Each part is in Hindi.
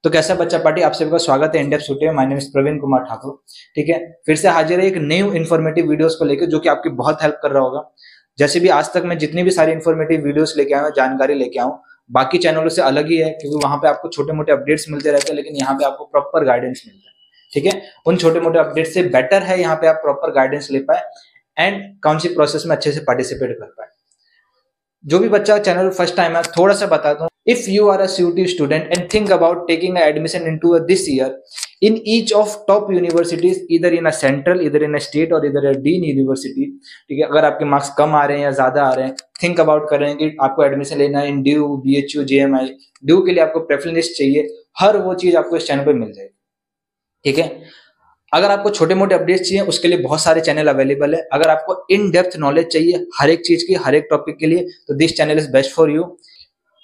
तो कैसा बच्चा पार्टी, आप सभी का स्वागत है इंडेप्थ स्टूडियो में। My name is Praveen Kumar Thakur. ठीक है, फिर से हाजिर है एक न्यू इन्फॉर्मेटिव वीडियोस को लेकर, जो कि आपकी बहुत हेल्प कर रहा होगा। जैसे भी आज तक मैं जितनी भी सारी इन्फॉर्मेटिव वीडियोस लेके आया हूं, जानकारी लेके आऊं, बाकी चैनलों से अलग ही है, क्योंकि वहां पे आपको छोटे मोटे अपडेट्स मिलते रहते हैं, लेकिन यहाँ पे आपको प्रॉपर गाइडेंस मिलता है। ठीक है, उन छोटे मोटे अपडेट से बेटर है यहाँ पे आप प्रॉपर गाइडेंस ले पाए एंड काउंसलिंग प्रोसेस में अच्छे से पार्टिसिपेट कर पाए। जो भी बच्चा चैनल फर्स्ट टाइम है, थोड़ा सा बताता हूँ। If you are a CUET student and think about taking an admission into this year in each of top universities, either in a central, either in a state or either a dean university, ठीक है, अगर आपके मार्क्स कम आ रहे हैं या ज्यादा आ रहे हैं, थिंक अबाउट कर रहे हैं कि आपको एडमिशन लेना है in due, BHU, JMI, due के लिए आपको प्रेफरेंस लिस्ट चाहिए, हर वो चीज आपको इस चैनल पर मिल जाएगी। ठीक है, अगर आपको छोटे मोटे अपडेट्स चाहिए, उसके लिए बहुत सारे चैनल अवेलेबल है। अगर आपको इन डेप्थ नॉलेज चाहिए हर एक चीज की, हर एक टॉपिक के लिए, तो this channel is best for you.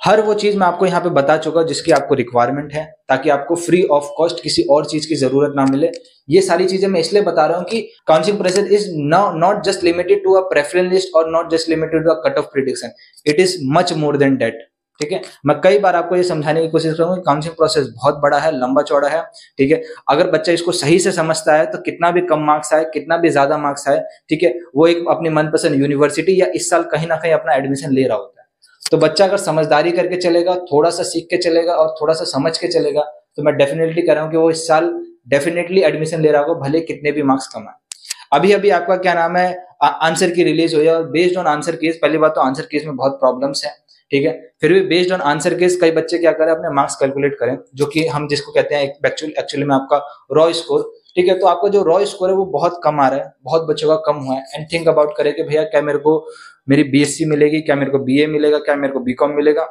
हर वो चीज मैं आपको यहाँ पे बता चुका हूं जिसकी आपको रिक्वायरमेंट है, ताकि आपको फ्री ऑफ कॉस्ट किसी और चीज की जरूरत ना मिले। ये सारी चीजें मैं इसलिए बता रहा हूँ कि counselling process is not just limited to a preference list और not just limited to a cut off prediction, it is much more than that. ठीक है, मैं कई बार आपको ये समझाने की कोशिश करूंगा, काउंसलिंग प्रोसेस बहुत बड़ा है, लंबा चौड़ा है। ठीक है, अगर बच्चा इसको सही से समझता है तो कितना भी कम मार्क्स आए, कितना भी ज्यादा मार्क्स आए, ठीक है, वो एक अपनी मनपसंद यूनिवर्सिटी या इस साल कहीं ना कहीं अपना एडमिशन ले रहा होता है। तो बच्चा अगर समझदारी करके चलेगा, थोड़ा सा सीख के चलेगा और थोड़ा सा समझ के चलेगा, तो मैं डेफिनेटली कह रहा हूँ कि वो इस साल डेफिनेटली एडमिशन ले रहा होगा, भले कितने भी मार्क्स कम आए। अभी अभी आपका क्या नाम है, आंसर की रिलीज हुई है, और बेस्ड ऑन आंसर कीज, पहली बात तो आंसर कीज में बहुत प्रॉब्लम्स है। ठीक है, फिर भी बेस्ड ऑन आंसर कीज कई बच्चे क्या करें, अपने मार्क्स कैलकुलेट करें, जो कि हम जिसको कहते हैं एक्चुअली में आपका रॉ स्कोर। ठीक है, तो आपका जो रॉ स्कोर है वो बहुत कम आ रहा है, बहुत बच्चों का कम हुआ है। एंड थिंक अबाउट करें कि भैया क्या मेरे को मेरी BSc मिलेगी, क्या मेरे को BA मिलेगा, क्या मेरे को BCom मिलेगा,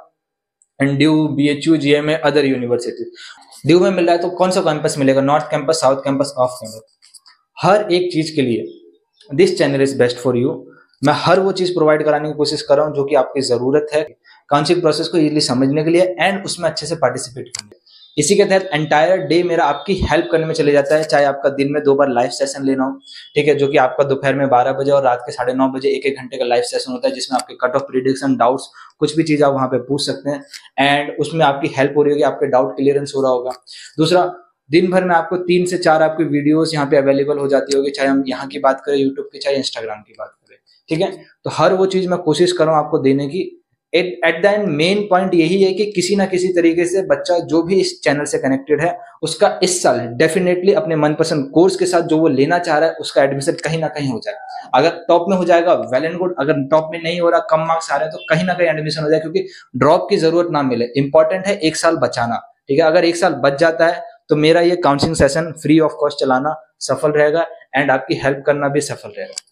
and DU, BHU, GMA, other university. DU में मिल रहा है तो कौन सा कैंपस मिलेगा, north campus, south campus, off campus, हर एक चीज के लिए this channel is best for you. मैं हर वो चीज प्रोवाइड कराने की कोशिश कर रहा हूँ जो कि आपकी जरूरत है काउंसलिंग प्रोसेस को इजीली समझने के लिए एंड उसमें अच्छे से पार्टिसिपेट करने। इसी के तहत एंटायर डे मेरा आपकी हेल्प करने में चले जाता है, चाहे आपका दिन में 2 बार लाइव सेशन लेना हो। ठीक है, जो कि आपका दोपहर में 12 बजे और रात के 9:30 बजे 1-1 घंटे का लाइव सेशन होता है, जिसमें आपके कट ऑफ प्रिडिक्शन, डाउट्स, कुछ भी चीज आप वहां पे पूछ सकते हैं एंड उसमें आपकी हेल्प हो रही होगी, आपके डाउट क्लियरेंस हो रहा होगा। दूसरा, दिन भर में आपको 3 से 4 आपकी वीडियोस यहाँ पे अवेलेबल हो जाती होगी, चाहे हम यहाँ की बात करें यूट्यूब की, चाहे इंस्टाग्राम की बात करें। ठीक है, तो हर वो चीज मैं कोशिश कर रहा हूँ आपको देने की। At the end main point यही है कि किसी ना किसी तरीके से बच्चा जो भी इस चैनल से कनेक्टेड है, उसका इस साल डेफिनेटली अपने मनपसंद कोर्स के साथ जो वो लेना चाह रहा है, उसका एडमिशन कहीं ना कहीं हो जाए। अगर टॉप में हो जाएगा वेल एंड गुड, अगर टॉप में नहीं हो रहा, कम मार्क्स आ रहे हैं, तो कहीं ना कहीं एडमिशन हो जाए, क्योंकि ड्रॉप की जरूरत ना मिले। इंपॉर्टेंट है 1 साल बचाना। ठीक है, अगर 1 साल बच जाता है तो मेरा ये counselling session free of cost चलाना सफल रहेगा एंड आपकी हेल्प करना भी सफल रहेगा।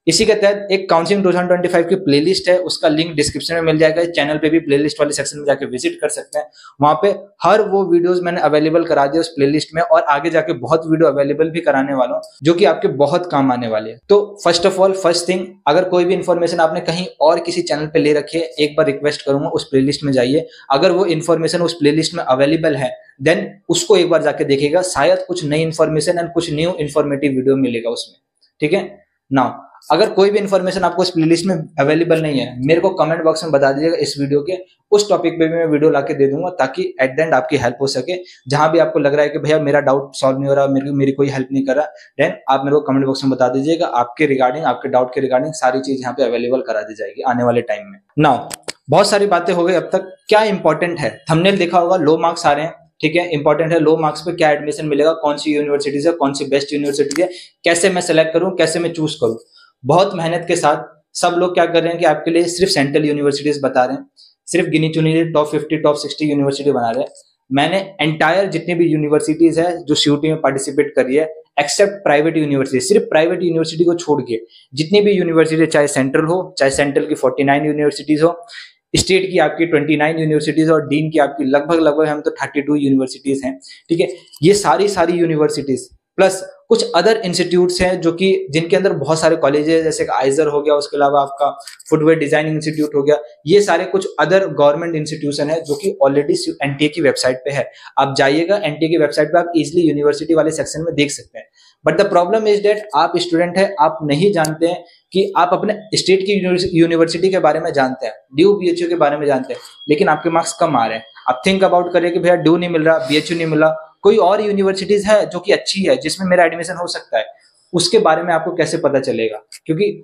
इसी के तहत एक काउंसलिंग 2025 की प्लेलिस्ट है, उसका लिंक डिस्क्रिप्शन में मिल जाएगा। चैनल पे भी प्लेलिस्ट वाले सेक्शन में जाके विजिट कर सकते हैं, वहां पे हर वो वीडियोस मैंने अवेलेबल करा दिया उस प्लेलिस्ट में, और आगे जाके बहुत वीडियो अवेलेबल भी कराने वाला हूं जो कि आपके बहुत काम आने वाले हैं। तो first of all, first thing, अगर कोई भी इन्फॉर्मेशन आपने कहीं और किसी चैनल पे ले रखी है, एक बार रिक्वेस्ट करूंगा उस प्लेलिस्ट में जाइए। अगर वो इन्फॉर्मेशन उस प्लेलिस्ट में अवेलेबल है, देन उसको एक बार जाके देखिएगा, शायद कुछ नई इन्फॉर्मेशन एंड कुछ न्यू इन्फॉर्मेटिव वीडियो मिलेगा उसमें। ठीक है, नाउ अगर कोई भी इन्फॉर्मेशन आपको इस प्लेलिस्ट में अवेलेबल नहीं है, मेरे को कमेंट बॉक्स में बता दीजिएगा, इस वीडियो के उस टॉपिक पे भी मैं वीडियो लाके दे दूंगा, ताकि एट द एंड आपकी हेल्प हो सके। जहां भी आपको लग रहा है कि भैया मेरा डाउट सॉल्व नहीं हो रहा, मेरी कोई हेल्प नहीं कर रहा, देन आप मेरे को कमेंट बॉक्स में बता दीजिएगा। आपके रिगार्डिंग, आपके डाउट के रिगार्डिंग सारी चीज यहाँ पे अवेलेबल करा दी जाएगी आने वाले टाइम में। नाउ बहुत सारी बातें हो गई अब तक, क्या इंपॉर्टेंट है, थंबनेल देखा होगा, लो मार्क्स आ रहे हैं। ठीक है, इंपॉर्टेंट है लो मार्क्स पे क्या एडमिशन मिलेगा, कौन सी यूनिवर्सिटीज है, कौन सी बेस्ट यूनिवर्सिटी है, कैसे मैं सेलेक्ट करूं, कैसे मैं चूज करूं। बहुत मेहनत के साथ सब लोग क्या कर रहे हैं कि आपके लिए सिर्फ सेंट्रल यूनिवर्सिटीज बता रहे हैं, सिर्फ गिनी चुनी टॉप 50, टॉप 60 यूनिवर्सिटी बना रहे हैं। मैंने एंटायर जितनी भी यूनिवर्सिटीज है जो CUET में पार्टिसिपेट करी है, एक्सेप्ट प्राइवेट यूनिवर्सिटी, सिर्फ प्राइवेट यूनिवर्सिटी को छोड़ के जितनी भी यूनिवर्सिटी, चाहे सेंट्रल हो, चाहे सेंट्रल की 49 यूनिवर्सिटीज हो, स्टेट की आपकी 29 यूनिवर्सिटीज और डीन की आपकी लगभग हम तो 32 यूनिवर्सिटीज हैं। ठीक है, ये सारी यूनिवर्सिटीज प्लस कुछ अदर इंस्टीट्यूट्स हैं जो कि जिनके अंदर बहुत सारे कॉलेजेस हैं, जैसे आइजर हो गया, उसके अलावा आपका फुटवेयर डिजाइनिंग इंस्टीट्यूट हो गया, ये सारे कुछ अदर गवर्नमेंट इंस्टीट्यूशन है जो कि ऑलरेडी NTA की वेबसाइट पे है। आप जाइएगा NTA की वेबसाइट पे, आप इजिली यूनिवर्सिटी वाले सेक्शन में देख सकते हैं। But the problem is that आप स्टूडेंट है, आप नहीं जानते हैं कि आप अपने स्टेट की यूनिवर्सिटी के बारे में जानते हैं, ड्यू BHU के बारे में जानते हैं, लेकिन आपके मार्क्स कम आ रहे हैं। आप थिंक अबाउट करिए कि भैया ड्यू नहीं मिल रहा, बीएचयू नहीं मिला, कोई और यूनिवर्सिटीज है जो कि अच्छी है जिसमें मेरा एडमिशन हो सकता है, उसके बारे में आपको कैसे पता चलेगा? क्योंकि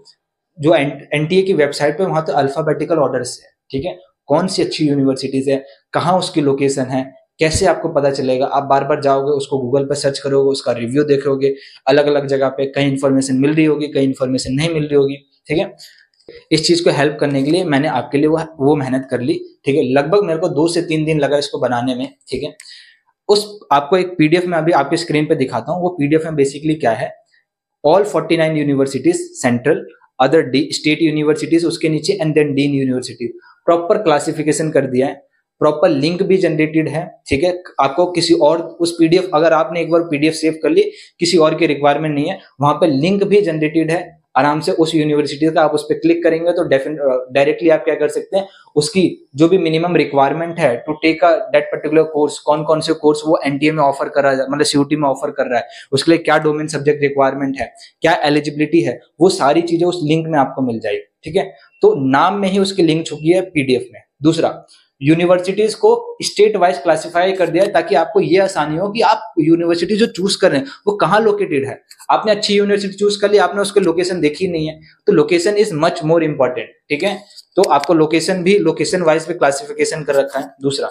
जो एनटीए की वेबसाइट पे वहां तो अल्फाबेटिकल ऑर्डर से है, ठीक है, कौन सी अच्छी यूनिवर्सिटीज है, कहाँ उसकी लोकेशन है, कैसे आपको पता चलेगा? आप बार बार जाओगे, उसको गूगल पर सर्च करोगे, उसका रिव्यू देखोगे, अलग अलग जगह पे कहीं इन्फॉर्मेशन मिल रही होगी, कहीं इन्फॉर्मेशन नहीं मिल रही होगी, ठीक है। इस चीज को हेल्प करने के लिए मैंने आपके लिए वो मेहनत कर ली, ठीक है। लगभग मेरे को 2 से 3 दिन लगा इसको बनाने में, ठीक है। उस आपको एक पीडीएफ में अभी आपके स्क्रीन पे दिखाता हूँ। वो पीडीएफ में बेसिकली क्या है, all 49 universities, central, other state universities, उसके नीचे and then deemed university, proper classification कर दिया है, प्रॉपर लिंक भी जनरेटेड है, ठीक है। आपको किसी और उस पीडीएफ, अगर आपने एक बार पीडीएफ सेव कर ली, किसी और की रिक्वायरमेंट नहीं है, वहां पे लिंक भी जनरेटेड है आराम से उस यूनिवर्सिटी का। आप उस पर क्लिक करेंगे तो डायरेक्टली आप क्या कर सकते हैं, उसकी जो भी मिनिमम रिक्वायरमेंट है to take a that particular course, कौन कौन से कोर्स वो एनटीए में ऑफर कर रहा है, मतलब सीयूटी में ऑफर कर रहा है, उसके लिए क्या डोमेन सब्जेक्ट रिक्वायरमेंट है, क्या एलिजिबिलिटी है, वो सारी चीजें उस लिंक में आपको मिल जाएगी, ठीक है। तो नाम में ही उसकी लिंक छुपी है पीडीएफ में। दूसरा, यूनिवर्सिटीज को स्टेट वाइज क्लासिफाई कर दिया है ताकि आपको ये आसानी हो कि आप यूनिवर्सिटी जो चूज कर रहे हैं वो कहाँ लोकेटेड है। आपने अच्छी यूनिवर्सिटी चूज कर ली, आपने उसकी लोकेशन देखी नहीं है, तो location is much more important, ठीक है। तो आपको लोकेशन भी लोकेशन वाइज पे क्लासिफिकेशन कर रखा है। दूसरा,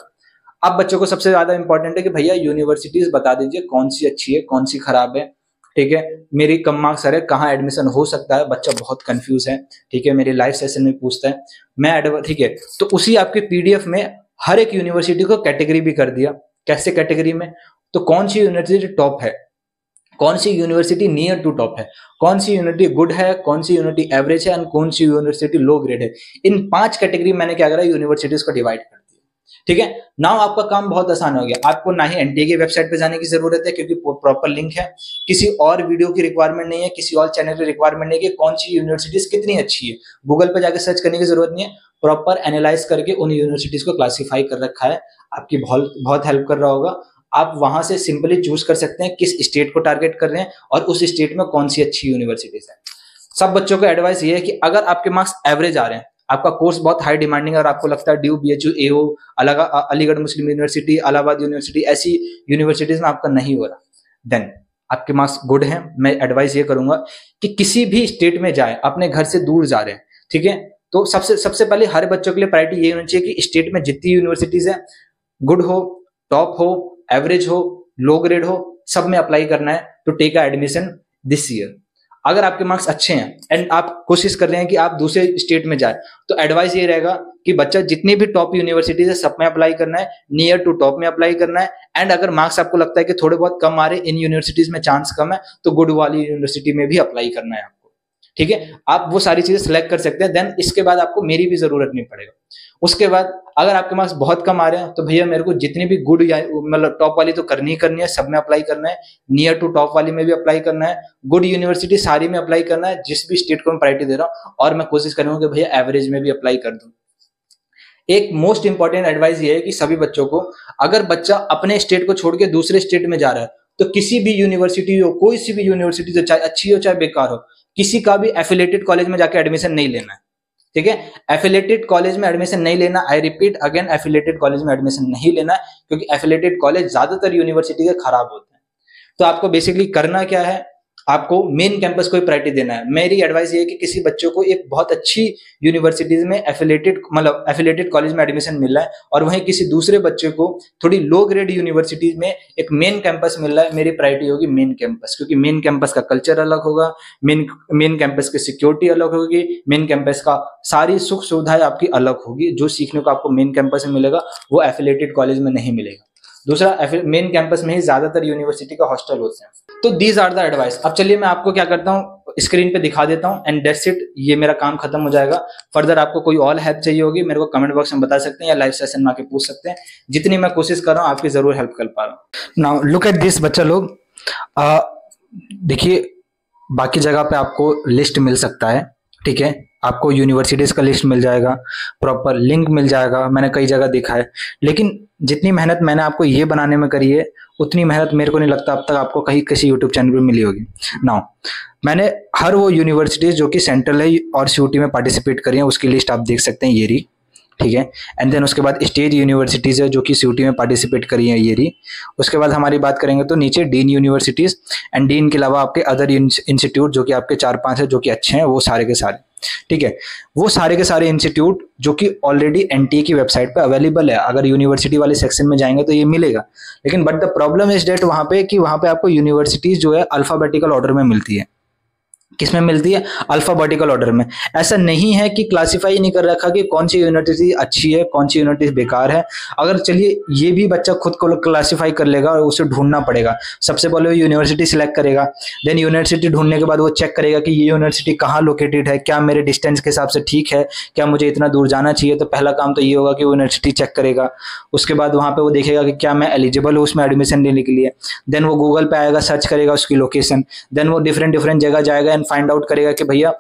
अब बच्चों को सबसे ज्यादा इंपॉर्टेंट है कि भैया यूनिवर्सिटीज बता दीजिए कौन सी अच्छी है, कौन सी खराब है, ठीक है। मेरी कम मार्क्स आ रहे, कहाँ एडमिशन हो सकता है, बच्चा बहुत कंफ्यूज है, ठीक है, मेरे लाइव सेशन में पूछता है, मैं ठीक है। तो उसी आपके पीडीएफ में हर एक यूनिवर्सिटी को कैटेगरी भी कर दिया। कैसे कैटेगरी में, तो कौन सी यूनिवर्सिटी टॉप है, कौन सी यूनिवर्सिटी नियर टू टॉप है, कौन सी यूनिवर्सिटी गुड है, कौन सी यूनिवर्सिटी एवरेज है, एंड कौन सी यूनिवर्सिटी लो ग्रेड है। इन 5 कैटेगरी मैंने क्या करा, यूनिवर्सिटीज को डिवाइड कर दिया, ठीक है। नाउ आपका काम बहुत आसान हो गया, आपको ना ही एनटीए की वेबसाइट पे जाने की जरूरत है क्योंकि प्रॉपर लिंक है, किसी और वीडियो की रिक्वायरमेंट नहीं है, किसी और चैनल की रिक्वायरमेंट नहीं है कि कौन सी यूनिवर्सिटीज कितनी अच्छी है, गूगल पे जाकर सर्च करने की जरूरत नहीं है, प्रॉपर एनालाइज करके उन यूनिवर्सिटीज को क्लासीफाई कर रखा है। आपकी बहुत बहुत हेल्प कर रहा होगा। आप वहां से सिंपली चूज कर सकते हैं किस स्टेट को टारगेट कर रहे हैं और उस स्टेट में कौन सी अच्छी यूनिवर्सिटीज है। सब बच्चों को एडवाइस ये है कि अगर आपके मार्क्स एवरेज आ रहे हैं, आपका कोर्स बहुत हाई डिमांडिंग है और आपको लगता है ड्यू, बीएचयू, एओ, अलीगढ़ मुस्लिम यूनिवर्सिटी, इलाहाबाद यूनिवर्सिटी, ऐसी यूनिवर्सिटीज में आपका नहीं हो रहा, देन आपके मार्क्स गुड हैं, मैं एडवाइस ये करूंगा कि किसी भी स्टेट में जाए, अपने घर से दूर जा रहे हैं, ठीक है, तो सबसे पहले हर बच्चों के लिए प्रायोरिटी ये होनी चाहिए कि स्टेट में जितनी यूनिवर्सिटीज है, गुड हो, टॉप हो, एवरेज हो, लो ग्रेड हो, सब में अप्लाई करना है to take a admission this year. अगर आपके मार्क्स अच्छे हैं एंड आप कोशिश कर रहे हैं कि आप दूसरे स्टेट में जाए, तो एडवाइस ये रहेगा कि बच्चा जितनी भी टॉप यूनिवर्सिटीज है सब में अप्लाई करना है, नियर टू टॉप में अप्लाई करना है। एंड अगर मार्क्स आपको लगता है कि थोड़े बहुत कम आ रहे, इन यूनिवर्सिटीज में चांस कम है, तो गुड वाली यूनिवर्सिटी में भी अप्लाई करना है आपको, ठीक है। आप वो सारी चीजें सिलेक्ट कर सकते हैं, देन इसके बाद आपको मेरी भी जरूरत नहीं पड़ेगा। उसके बाद अगर आपके मार्क्स बहुत कम आ रहे हैं तो भैया मेरे को जितनी भी गुड या मतलब टॉप वाली तो करनी ही करनी है, सब में अप्लाई करना है, नियर टू टॉप वाली में भी अप्लाई करना है, गुड यूनिवर्सिटी सारी में अप्लाई करना है, जिस भी स्टेट को मैं प्रायोरिटी दे रहा हूँ, और मैं कोशिश करूंगा कि भैया एवरेज में भी अप्लाई कर दूं। एक मोस्ट इंपॉर्टेंट एडवाइस ये है कि सभी बच्चों को, अगर बच्चा अपने स्टेट को छोड़ के दूसरे स्टेट में जा रहा है तो किसी भी यूनिवर्सिटी हो, कोई सी भी यूनिवर्सिटी हो, चाहे अच्छी हो चाहे बेकार हो, किसी का भी एफिलेटेड कॉलेज में जाकर एडमिशन नहीं लेना है, ठीक है। एफिलेटेड कॉलेज में एडमिशन नहीं लेना, I repeat again, affiliated college में एडमिशन नहीं लेना, क्योंकि एफिलेटेड कॉलेज ज्यादातर यूनिवर्सिटी के खराब होते हैं। तो आपको बेसिकली करना क्या है, आपको मेन कैंपस को ही प्रायोरिटी देना है। मेरी एडवाइस ये है कि किसी बच्चों को एक बहुत अच्छी यूनिवर्सिटीज में एफिलेटेड कॉलेज में एडमिशन मिल रहा है और वहीं किसी दूसरे बच्चे को थोड़ी लो ग्रेड यूनिवर्सिटीज में एक मेन कैंपस मिल रहा है, मेरी प्रायोरिटी होगी मेन कैंपस, क्योंकि मेन कैंपस का कल्चर अलग होगा, मेन कैंपस की सिक्योरिटी अलग होगी, मेन कैंपस का सारी सुख सुविधाएं आपकी अलग होगी। जो सीखने को आपको मेन कैंपस में मिलेगा वो एफिलेटेड कॉलेज में नहीं मिलेगा। दूसरा, मेन कैंपस में ही ज्यादातर यूनिवर्सिटी का हॉस्टल होते हैं। तो दीज आर द एडवाइस। अब चलिए मैं आपको क्या करता हूँ, स्क्रीन पे दिखा देता हूँ एंड दैट्स इट, ये मेरा काम खत्म हो जाएगा। फर्दर आपको कोई और हेल्प चाहिए होगी मेरे को कमेंट बॉक्स में बता सकते हैं या लाइव सेशन में आके पूछ सकते हैं। जितनी मैं कोशिश कर रहा हूँ आपकी जरूर हेल्प कर पा रहा हूँ। नाउ लुक एट दिस बच्चा लोग, देखिए बाकी जगह पे आपको लिस्ट मिल सकता है, ठीक है, आपको यूनिवर्सिटीज का लिस्ट मिल जाएगा, प्रॉपर लिंक मिल जाएगा, मैंने कई जगह देखा है, लेकिन जितनी मेहनत मैंने आपको ये बनाने में करी है उतनी मेहनत मेरे को नहीं लगता अब तक आपको कहीं किसी यूट्यूब चैनल पे मिली होगी। नाउ मैंने हर वो यूनिवर्सिटीज जो कि सेंट्रल है और सीयूटी में पार्टिसिपेट करी है उसकी लिस्ट आप देख सकते हैं, ये रही, ठीक है। एंड देन उसके बाद स्टेट यूनिवर्सिटीज़ है जो कि सीयूटी में पार्टिसिपेट करी है ये रही। उसके बाद हमारी बात करेंगे तो नीचे डीन यूनिवर्सिटीज़, एंड डीन के अलावा आपके अदर इंस्टीट्यूट जो कि आपके 4-5 है जो कि अच्छे हैं वो सारे के सारे, ठीक है। वो सारे के सारे इंस्टीट्यूट जो कि ऑलरेडी एनटीए की वेबसाइट पे अवेलेबल है, अगर यूनिवर्सिटी वाले सेक्शन में जाएंगे तो ये मिलेगा। लेकिन but the problem is that वहाँ पे कि वहाँ पे आपको यूनिवर्सिटीज़ जो है अल्फ़ाबेटिकल ऑर्डर में मिलती है। किसमें मिलती है? अल्फाबेटिकल ऑर्डर में। ऐसा नहीं है कि क्लासिफाई नहीं कर रखा कि कौन सी यूनिवर्सिटी अच्छी है कौन सी यूनिवर्सिटी बेकार है। अगर चलिए ये भी बच्चा खुद को क्लासिफाई कर लेगा और उसे ढूंढना पड़ेगा। सबसे पहले वो यूनिवर्सिटी सिलेक्ट करेगा, देन यूनिवर्सिटी ढूंढने के बाद वो चेक करेगा कि ये यूनिवर्सिटी कहाँ लोकेटेड है, क्या मेरे डिस्टेंस के हिसाब से ठीक है, क्या मुझे इतना दूर जाना चाहिए। तो पहला काम तो ये होगा कि यूनिवर्सिटी चेक करेगा। उसके बाद वहाँ पे वो देखेगा कि क्या मैं एलिजिबल हूँ उसमें एडमिशन लेने के लिए। देन वो गूगल पे आएगा, सर्च करेगा उसकी लोकेशन। देन वो डिफरेंट जगह जाएगा एंड फाइंड आउट करेगा कि भैया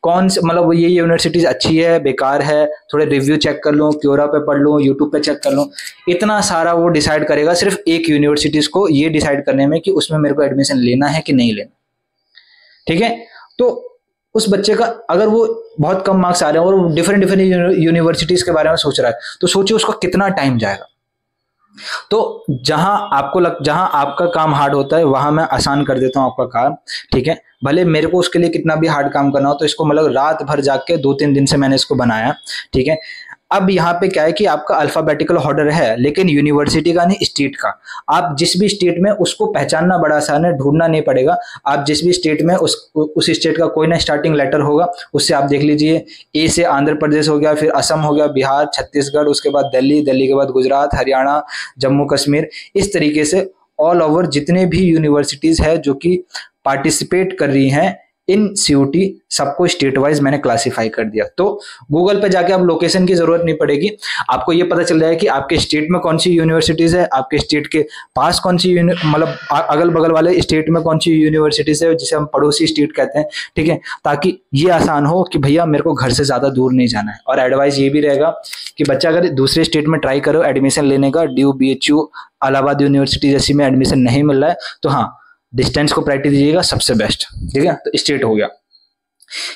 कौन से मतलब ये यूनिवर्सिटीज अच्छी है बेकार है, थोड़े रिव्यू चेक कर लूँ, क्योरा पे पढ़ लूँ, यूट्यूब पे चेक कर लूँ। इतना सारा वो डिसाइड करेगा सिर्फ एक यूनिवर्सिटीज को ये डिसाइड करने में कि उसमें मेरे को एडमिशन लेना है कि नहीं लेना, ठीक है। तो उस बच्चे का अगर वो बहुत कम मार्क्स आ रहे हैं और वो डिफरेंट यूनिवर्सिटीज के बारे में सोच रहा है तो सोचिए उसको कितना टाइम जाएगा। तो जहां आपका काम हार्ड होता है वहां मैं आसान कर देता हूं आपका काम, ठीक है। भले मेरे को उसके लिए कितना भी हार्ड काम करना हो, तो इसको मतलब रात भर जाग के 2-3 दिन से मैंने इसको बनाया, ठीक है। अब यहाँ पे क्या है कि आपका अल्फाबेटिकल ऑर्डर है लेकिन यूनिवर्सिटी का नहीं, स्टेट का। आप जिस भी स्टेट में उसको पहचानना बड़ा आसान है, ढूंढना नहीं पड़ेगा। आप जिस भी स्टेट में उस स्टेट का कोई ना स्टार्टिंग लेटर होगा, उससे आप देख लीजिए। ए से आंध्र प्रदेश हो गया, फिर असम हो गया, बिहार, छत्तीसगढ़, उसके बाद दिल्ली, दिल्ली के बाद गुजरात, हरियाणा, जम्मू कश्मीर। इस तरीके से ऑल ओवर जितने भी यूनिवर्सिटीज है जो कि पार्टिसिपेट कर रही हैं इन सीयूटी, सबको स्टेट वाइज मैंने क्लासिफाई कर दिया। तो गूगल पे जाके आप लोकेशन की जरूरत नहीं पड़ेगी, आपको ये पता चल जाएगा कि आपके स्टेट में कौन सी यूनिवर्सिटीज है, आपके स्टेट के पास कौन सी मतलब अगल बगल वाले स्टेट में कौन सी यूनिवर्सिटीज है जिसे हम पड़ोसी स्टेट कहते हैं, ठीक है। ताकि ये आसान हो कि भैया मेरे को घर से ज्यादा दूर नहीं जाना है। और एडवाइस ये भी रहेगा कि बच्चा अगर दूसरे स्टेट में ट्राई करो एडमिशन लेने का, ड्यू, BHU, इलाहाबाद यूनिवर्सिटी जैसी में एडमिशन नहीं मिल रहा है तो हाँ, डिस्टेंस को प्रायोरिटी दीजिएगा, सबसे बेस्ट, ठीक है। तो स्टेट हो गया।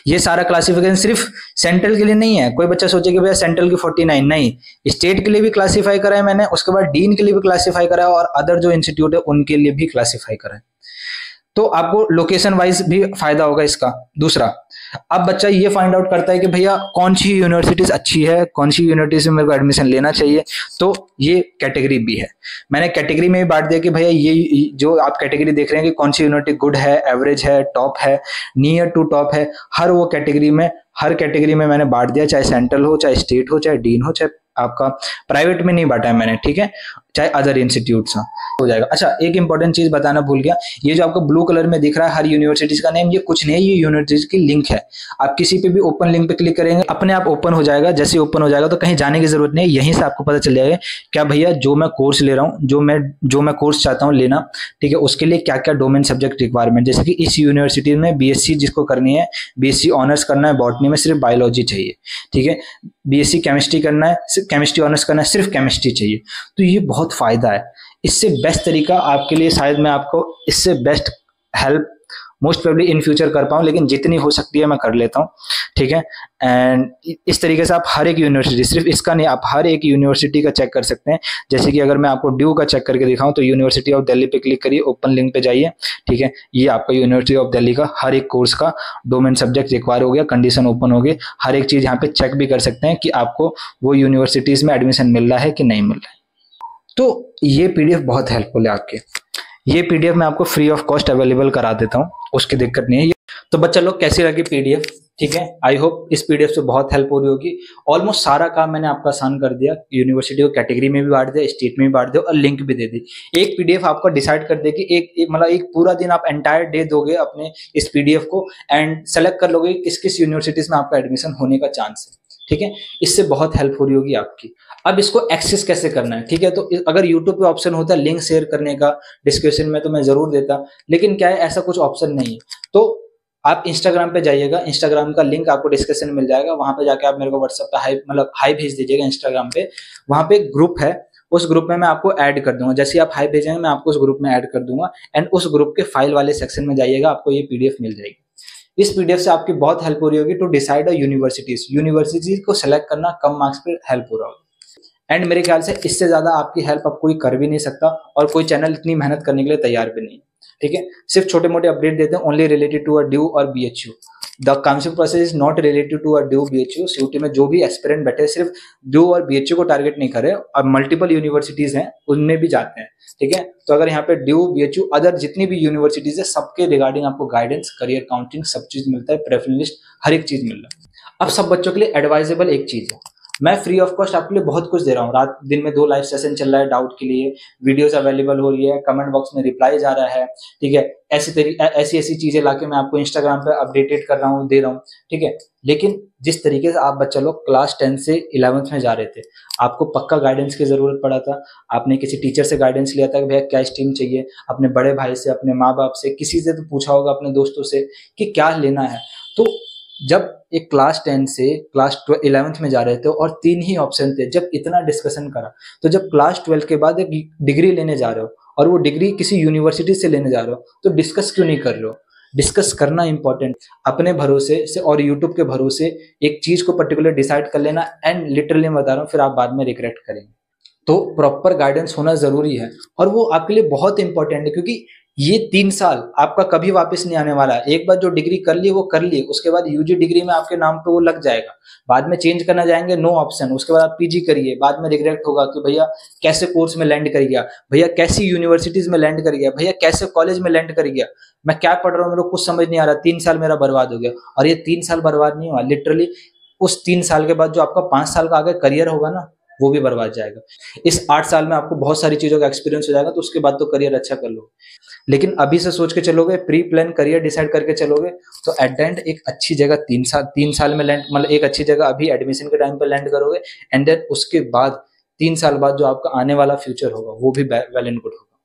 ये सारा क्लासिफिकेशन सिर्फ सेंट्रल के लिए नहीं है। कोई बच्चा सोचे कि भैया सेंट्रल की 49 नहीं, स्टेट के लिए भी क्लासिफाई करा है मैंने, उसके बाद डीन के लिए भी क्लासिफाई करा है और अदर जो इंस्टीट्यूट है उनके लिए भी क्लासिफाई करा है। तो आपको लोकेशन वाइज भी फायदा होगा इसका। दूसरा, अब बच्चा ये फाइंड आउट करता है कि भैया कौन सी यूनिवर्सिटीज अच्छी है, कौन सी यूनिवर्सिटी से मेरे को एडमिशन लेना चाहिए। तो ये कैटेगरी भी है, मैंने कैटेगरी में भी बांट दिया कि भैया ये जो आप कैटेगरी देख रहे हैं कि कौन सी यूनिवर्सिटी गुड है, एवरेज है, टॉप है, नियर टू टॉप है, हर वो कैटेगरी में, हर कैटेगरी में मैंने बांट दिया, चाहे सेंट्रल हो, चाहे स्टेट हो, चाहे डीन हो, चाहे आपका प्राइवेट में नहीं बांटा है मैंने, ठीक है, चाहे अदर इंस्टीट्यूट्स हो जाएगा। अच्छा, एक इंपॉर्टेंट चीज बताना भूल गया, ये जो आपको ब्लू कलर में दिख रहा है हर यूनिवर्सिटीज का नेम, ये कुछ नहीं है, ये यूनिवर्सिटीज की लिंक है। आप किसी पे भी ओपन लिंक पे क्लिक करेंगे अपने आप ओपन हो जाएगा। जैसे ओपन हो जाएगा तो कहीं जाने की जरूरत नहीं है, यहीं से आपको पता चल जाएगा क्या भैया जो मैं कोर्स ले रहा हूँ, जो मैं कोर्स चाहता हूँ लेना, ठीक है, उसके लिए क्या क्या डोमेन सब्जेक्ट रिक्वायरमेंट। जैसे कि इस यूनिवर्सिटी में BSc जिसको करनी है, BSc ऑनर्स करना है बॉटनी में, सिर्फ बायोलॉजी चाहिए, ठीक है। BSc केमिस्ट्री करना है, केमिस्ट्री ऑनर्स करना है, सिर्फ केमिस्ट्री चाहिए। तो ये बहुत फायदा है। इससे बेस्ट तरीका आपके लिए शायद मैं आपको इससे best help most probably in future कर पाऊँ, लेकिन जितनी हो सकती है मैं कर लेता हूँ, ठीक है। एंड इस तरीके से आप हर एक यूनिवर्सिटी, सिर्फ इसका नहीं, आप हर एक यूनिवर्सिटी का चेक कर सकते हैं। जैसे कि अगर मैं आपको ड्यू का चेक करके दिखाऊं तो यूनिवर्सिटी ऑफ दिल्ली पे क्लिक करिए, ओपन लिंक पे जाइए, ठीक है। ये आपका यूनिवर्सिटी ऑफ दिल्ली का हर एक कोर्स का डोमेन सब्जेक्ट रिक्वायर हो गया, कंडीशन ओपन हो गई, हर एक चीज यहाँ पे चेक भी कर सकते हैं कि आपको वो यूनिवर्सिटीज में एडमिशन मिल रहा है कि नहीं मिल रहा है। तो ये PDF बहुत हेल्पफुल है आपके। ये PDF मैं आपको फ्री ऑफ कॉस्ट अवेलेबल करा देता हूँ, उसकी दिक्कत नहीं है। तो बच्चा लोग कैसी लगी PDF, ठीक है। आई होप इस PDF से बहुत हेल्प हो रही होगी। ऑलमोस्ट सारा काम मैंने आपका आसान कर दिया, यूनिवर्सिटी को कैटेगरी में भी बांट दिया, स्टेट में भी बांट दिया और लिंक भी दे दी। एक PDF आपका डिसाइड कर दे कि एक पूरा दिन आप एंटायर डे दोगे अपने इस PDF को एंड सेलेक्ट कर लोगे किस किस यूनिवर्सिटीज में आपका एडमिशन होने का चांस है, ठीक है। इससे बहुत हेल्प हो रही होगी आपकी। अब इसको एक्सेस कैसे करना है, ठीक है। तो अगर YouTube पे ऑप्शन होता है लिंक शेयर करने का डिस्क्रिप्शन में तो मैं जरूर देता, लेकिन क्या है ऐसा कुछ ऑप्शन नहीं है। तो आप इंस्टाग्राम पे जाइएगा, इंस्टाग्राम का लिंक आपको डिस्क्रिप्शन में मिल जाएगा, वहां पे जाके आप मेरे को व्हाट्सएप पे हाई भेज दीजिएगा इंस्टाग्राम पे। वहां पे एक ग्रुप है, उस ग्रुप में मैं आपको ऐड कर दूंगा। जैसे आप हाई भेजेंगे मैं आपको उस ग्रुप में ऐड कर दूंगा एंड उस ग्रुप के फाइल वाले सेक्शन में जाइएगा, आपको ये PDF मिल जाएगी। इस पीडीएफ से आपकी बहुत हेल्प हो रही होगी टू डिसाइड अ यूनिवर्सिटीज को सेलेक्ट करना कम मार्क्स पे हेल्प हो रहा होगा। एंड मेरे ख्याल से इससे ज्यादा आपकी हेल्प अब कोई कर भी नहीं सकता और कोई चैनल इतनी मेहनत करने के लिए तैयार भी नहीं। ठीक है, सिर्फ छोटे मोटे अपडेट देते हैं only related to a DU और BHU. The counselling process is not related to a DU BHU. CUET में जो भी एस्पिरेंट बैठे सिर्फ ड्यू और बीएचयू को टारगेट नहीं करे, और मल्टीपल यूनिवर्सिटीज हैं उनमें भी जाते हैं। ठीक है, तो अगर यहाँ पे ड्यू बीएचयू अदर जितनी भी यूनिवर्सिटीज है सबके रिगार्डिंग आपको गाइडेंस, करियर काउंसलिंग सब चीज मिलता है, प्रेफरेंस लिस्ट हर एक चीज मिल रहा है। अब सब बच्चों के लिए एडवाइजेबल एक चीज है, मैं फ्री ऑफ कॉस्ट आपके लिए बहुत कुछ दे रहा हूँ। रात दिन में 2 लाइव सेशन चल रहा है डाउट के लिए, वीडियोस अवेलेबल हो रही है, कमेंट बॉक्स में रिप्लाई जा रहा है। ठीक है, ऐसी चीजें लाके मैं आपको इंस्टाग्राम पे अपडेटेड कर रहा हूँ, दे रहा हूँ। ठीक है, लेकिन जिस तरीके से आप बच्चा लोग क्लास 10 से 11th में जा रहे थे, आपको पक्का गाइडेंस की जरूरत पड़ा था। आपने किसी टीचर से गाइडेंस लिया था कि भैया क्या स्ट्रीम चाहिए, अपने बड़े भाई से, अपने माँ बाप से, किसी से तो पूछा होगा, अपने दोस्तों से कि क्या लेना है। तो जब एक क्लास 10 से क्लास 11th में जा रहे थे और 3 ही ऑप्शन थे, जब इतना डिस्कशन करा, तो जब क्लास 12 के बाद एक डिग्री लेने जा रहे हो और वो डिग्री किसी यूनिवर्सिटी से लेने जा रहे हो, तो डिस्कस क्यों नहीं कर रहे हो? डिस्कस करना इंपॉर्टेंट। अपने भरोसे से और यूट्यूब के भरोसे एक चीज को पर्टिकुलर डिसाइड कर लेना, एंड लिटरली मैं बता रहा हूँ फिर आप बाद में रिग्रेट करेंगे। तो प्रॉपर गाइडेंस होना जरूरी है और वो आपके लिए बहुत इंपॉर्टेंट है, क्योंकि ये 3 साल आपका कभी वापस नहीं आने वाला है। एक बार जो डिग्री कर ली वो कर ली, उसके बाद यूजी डिग्री में आपके नाम पे वो लग जाएगा, बाद में चेंज करना जाएंगे नो ऑप्शन, उसके बाद आप पीजी करिए, बाद में रिग्रेट होगा कि भैया कैसे कोर्स में लैंड कर गया, भैया कैसी यूनिवर्सिटीज में लैंड कर गया, भैया कैसे कॉलेज में लैंड कर गया, मैं क्या पढ़ रहा हूँ मेरे को कुछ समझ नहीं आ रहा, 3 साल मेरा बर्बाद हो गया। और ये 3 साल बर्बाद नहीं हुआ, लिटरली उस 3 साल के बाद जो आपका 5 साल का आगे करियर होगा ना, वो भी बर्बाद जाएगा। इस 8 साल में आपको बहुत सारी चीजों का एक्सपीरियंस हो जाएगा, तो उसके बाद तो करियर अच्छा कर लो। लेकिन अभी से सोच के चलोगे, प्री प्लान करियर डिसाइड करके चलोगे, तो एट द एंड एक अच्छी जगह 3 साल में लैंड, मतलब एक अच्छी जगह अभी एडमिशन के टाइम पे लैंड करोगे, एंड देन उसके बाद 3 साल बाद जो आपका आने वाला फ्यूचर होगा वो भी वेल एंड गुड होगा।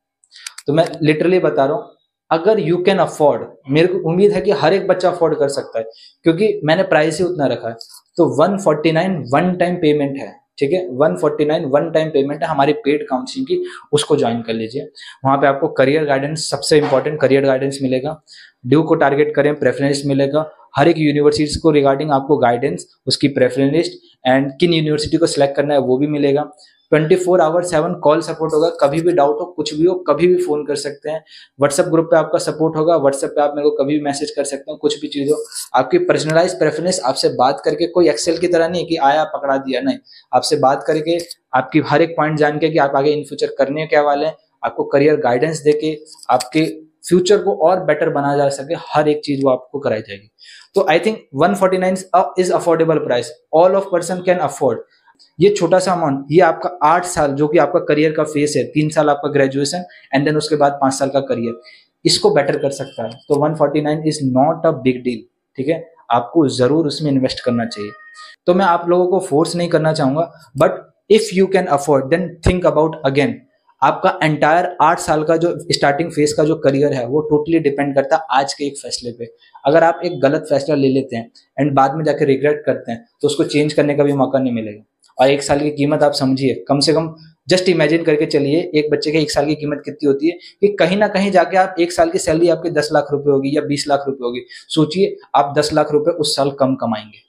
तो मैं लिटरली बता रहा हूँ, अगर यू कैन अफोर्ड, मेरे को उम्मीद है कि हर एक बच्चा अफोर्ड कर सकता है, क्योंकि मैंने प्राइस ही उतना रखा है। तो 149 वन टाइम पेमेंट है। ठीक है, 149 वन टाइम पेमेंट है हमारी पेड काउंसलिंग की, उसको ज्वाइन कर लीजिए। वहां पे आपको करियर गाइडेंस, सबसे इंपॉर्टेंट करियर गाइडेंस मिलेगा, ड्यू को टारगेट करें प्रेफरेंस मिलेगा, हर एक यूनिवर्सिटीज को रिगार्डिंग आपको गाइडेंस, उसकी प्रेफरेंस लिस्ट एंड किन यूनिवर्सिटी को सिलेक्ट करना है वो भी मिलेगा। 24/7 कॉल सपोर्ट होगा, कभी भी डाउट हो, कुछ भी हो, कभी भी फोन कर सकते हैं। व्हाट्सएप ग्रुप पे आपका सपोर्ट होगा, व्हाट्सएप पे आप मेरे को कभी भी मैसेज कर सकते हो, कुछ भी चीज हो। आपकी पर्सनलाइज प्रेफरेंस आपसे बात करके, कोई एक्सेल की तरह नहीं कि आया पकड़ा दिया, नहीं, आपसे बात करके आपकी हर एक पॉइंट जान के कि आप आगे इन फ्यूचर करने क्या वाले हैं, आपको करियर गाइडेंस देके आपके फ्यूचर को और बेटर बनाया जा सके, हर एक चीज वो आपको कराई जाएगी। तो I think 149 is affordable price, all of person can afford. ये छोटा सा अमाउंट, ये आपका 8 साल जो कि आपका करियर का फेस है, 3 साल आपका ग्रेजुएशन एंड देन उसके बाद 5 साल का करियर, इसको बेटर कर सकता है। तो 149 is not a big deal. ठीक है, आपको जरूर उसमें इन्वेस्ट करना चाहिए। तो मैं आप लोगों को फोर्स नहीं करना चाहूंगा, but if you can afford then think about again. आपका एंटायर 8 साल का जो स्टार्टिंग फेज का जो करियर है वो टोटली डिपेंड करता है आज के एक फैसले पे। अगर आप एक गलत फैसला ले लेते हैं एंड बाद में जाकर रिग्रेट करते हैं, तो उसको चेंज करने का भी मौका नहीं मिलेगा। और 1 साल की कीमत आप समझिए, कम से कम जस्ट इमेजिन करके चलिए, एक बच्चे के 1 साल की कीमत कितनी होती है, कि कहीं ना कहीं जाके आप 1 साल की सैलरी आपकी 10 लाख रुपए होगी या 20 लाख रुपए होगी। सोचिए आप 10 लाख रुपए उस साल कम कमाएंगे।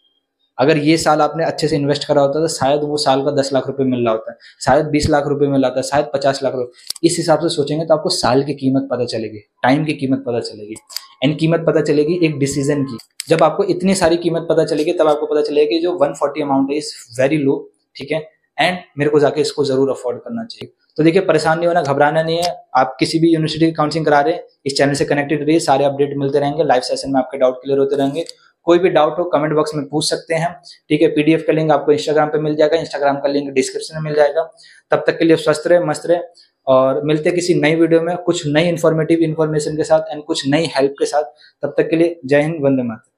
अगर ये साल आपने अच्छे से इन्वेस्ट करा होता तो शायद वो साल का 10 लाख रुपए मिल रहा होता है, शायद 20 लाख रुपए मिल रहा था, शायद 50 लाख रुपए। इस हिसाब से सोचेंगे तो आपको साल की कीमत पता चलेगी, टाइम की कीमत पता चलेगी, एंड कीमत पता चलेगी एक डिसीजन की। जब आपको इतनी सारी कीमत पता चलेगी तब आपको पता चलेगा कि जो 140 अमाउंट है इज वेरी लो। ठीक है, एंड मेरे को जाके इसको जरूर अफोर्ड करना चाहिए। तो देखिए, परेशान नहीं होना, घबराना नहीं है। आप किसी भी यूनिवर्सिटी की काउंसलिंग करा रहे हैं, इस चैनल से कनेक्टेड रहिए, सारे अपडेट मिलते रहेंगे, लाइव सेशन में आपके डाउट क्लियर होते रहेंगे। कोई भी डाउट हो कमेंट बॉक्स में पूछ सकते हैं। ठीक है, पीडीएफ का लिंक आपको इंस्टाग्राम पे मिल जाएगा, इंस्टाग्राम का लिंक डिस्क्रिप्शन में मिल जाएगा। तब तक के लिए स्वस्थ रहे, मस्त रहे, और मिलते किसी नई वीडियो में कुछ नई इन्फॉर्मेटिव इन्फॉर्मेशन के साथ एंड कुछ नई हेल्प के साथ। तब तक के लिए जय हिंद, वंदे मातरम।